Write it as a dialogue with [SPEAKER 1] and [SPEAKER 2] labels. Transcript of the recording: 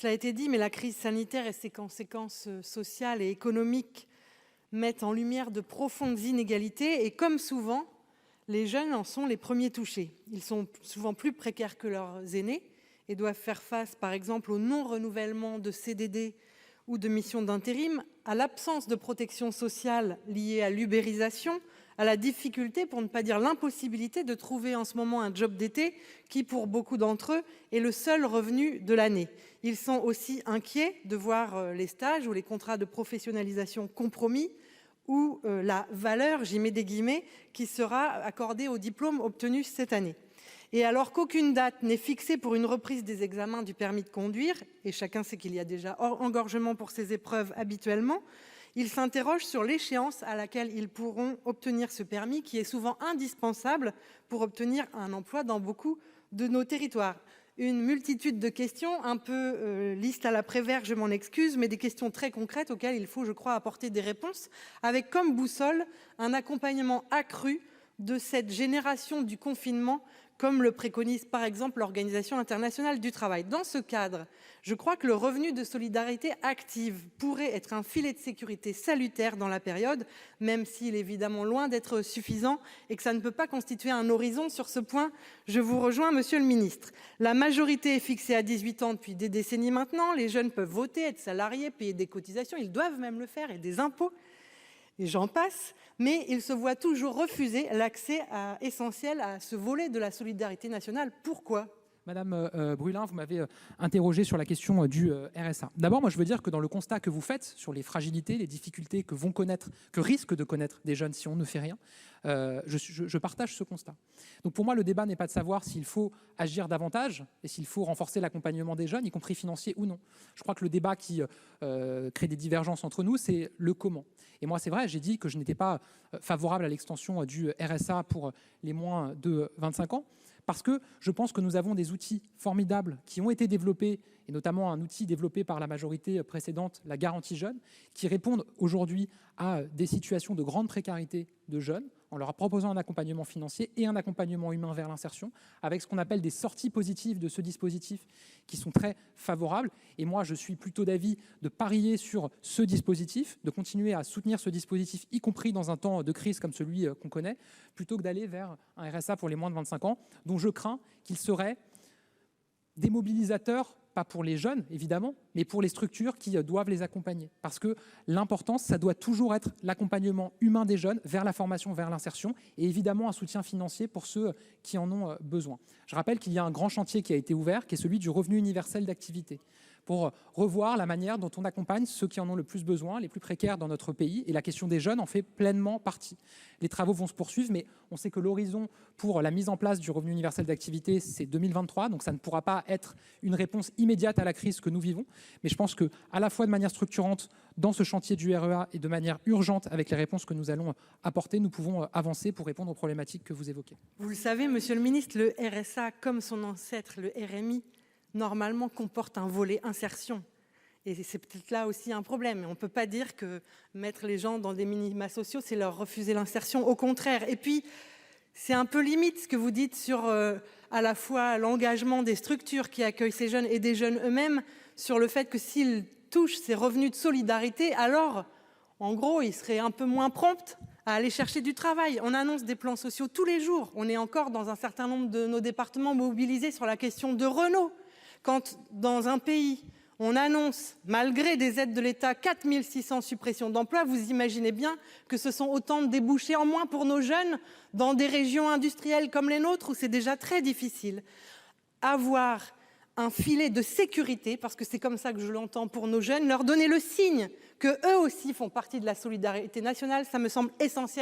[SPEAKER 1] Cela a été dit, mais la crise sanitaire et ses conséquences sociales et économiques mettent en lumière de profondes inégalités et, comme souvent, les jeunes en sont les premiers touchés. Ils sont souvent plus précaires que leurs aînés et doivent faire face, par exemple, au non-renouvellement de CDD ou de missions d'intérim, à l'absence de protection sociale liée à l'ubérisation, à la difficulté, pour ne pas dire l'impossibilité, de trouver en ce moment un job d'été qui, pour beaucoup d'entre eux, est le seul revenu de l'année. Ils sont aussi inquiets de voir les stages ou les contrats de professionnalisation compromis ou la valeur, j'y mets des guillemets, qui sera accordée aux diplômes obtenus cette année. Et alors qu'aucune date n'est fixée pour une reprise des examens du permis de conduire, et chacun sait qu'il y a déjà engorgement pour ces épreuves habituellement, ils s'interrogent sur l'échéance à laquelle ils pourront obtenir ce permis, qui est souvent indispensable pour obtenir un emploi dans beaucoup de nos territoires. Une multitude de questions, un peu liste à la Prévert, je m'en excuse, mais des questions très concrètes auxquelles il faut, je crois, apporter des réponses, avec comme boussole un accompagnement accru de cette génération du confinement, comme le préconise par exemple l'Organisation internationale du travail. Dans ce cadre, je crois que le revenu de solidarité active pourrait être un filet de sécurité salutaire dans la période, même s'il est évidemment loin d'être suffisant et que ça ne peut pas constituer un horizon. Sur ce point, je vous rejoins, monsieur le ministre. La majorité est fixée à 18 ans depuis des décennies maintenant. Les jeunes peuvent voter, être salariés, payer des cotisations, ils doivent même le faire, et des impôts, et j'en passe, mais ils se voient toujours refuser l'accès essentiel à ce volet de la solidarité nationale. Pourquoi ?
[SPEAKER 2] Madame Brulin, vous m'avez interrogé sur la question du RSA. D'abord, moi, je veux dire que dans le constat que vous faites sur les fragilités, les difficultés que risquent de connaître des jeunes si on ne fait rien, je partage ce constat. Donc pour moi, le débat n'est pas de savoir s'il faut agir davantage et s'il faut renforcer l'accompagnement des jeunes, y compris financier ou non. Je crois que le débat qui crée des divergences entre nous, c'est le comment. Et moi, c'est vrai, j'ai dit que je n'étais pas favorable à l'extension du RSA pour les moins de 25 ans, parce que je pense que nous avons des outils formidables qui ont été développés, et notamment un outil développé par la majorité précédente, la garantie jeune, qui répondent aujourd'hui à des situations de grande précarité de jeunes, en leur proposant un accompagnement financier et un accompagnement humain vers l'insertion, avec ce qu'on appelle des sorties positives de ce dispositif qui sont très favorables. Et moi, je suis plutôt d'avis de parier sur ce dispositif, de continuer à soutenir ce dispositif, y compris dans un temps de crise comme celui qu'on connaît, plutôt que d'aller vers un RSA pour les moins de 25 ans, dont je crains qu'il serait démobilisateur, pas pour les jeunes, évidemment, mais pour les structures qui doivent les accompagner. Parce que l'important, ça doit toujours être l'accompagnement humain des jeunes vers la formation, vers l'insertion, et évidemment un soutien financier pour ceux qui en ont besoin. Je rappelle qu'il y a un grand chantier qui a été ouvert, qui est celui du revenu universel d'activité, pour revoir la manière dont on accompagne ceux qui en ont le plus besoin, les plus précaires dans notre pays, et la question des jeunes en fait pleinement partie. Les travaux vont se poursuivre, mais on sait que l'horizon pour la mise en place du revenu universel d'activité, c'est 2023, donc ça ne pourra pas être une réponse immédiate à la crise que nous vivons, mais je pense que, à la fois de manière structurante dans ce chantier du REA et de manière urgente avec les réponses que nous allons apporter, nous pouvons avancer pour répondre aux problématiques que vous évoquez.
[SPEAKER 1] Vous le savez, monsieur le ministre, le RSA, comme son ancêtre, le RMI, normalement comporte un volet insertion. Et c'est peut-être là aussi un problème. On ne peut pas dire que mettre les gens dans des minima sociaux, c'est leur refuser l'insertion. Au contraire. Et puis, c'est un peu limite ce que vous dites sur à la fois l'engagement des structures qui accueillent ces jeunes et des jeunes eux-mêmes, sur le fait que s'ils touchent ces revenus de solidarité, alors, en gros, ils seraient un peu moins prompts à aller chercher du travail. On annonce des plans sociaux tous les jours. On est encore dans un certain nombre de nos départements mobilisés sur la question de Renault. Quand dans un pays, on annonce, malgré des aides de l'État, 4 600 suppressions d'emplois, vous imaginez bien que ce sont autant de débouchés en moins pour nos jeunes dans des régions industrielles comme les nôtres où c'est déjà très difficile. Avoir un filet de sécurité, parce que c'est comme ça que je l'entends pour nos jeunes, leur donner le signe qu'eux aussi font partie de la solidarité nationale, ça me semble essentiel.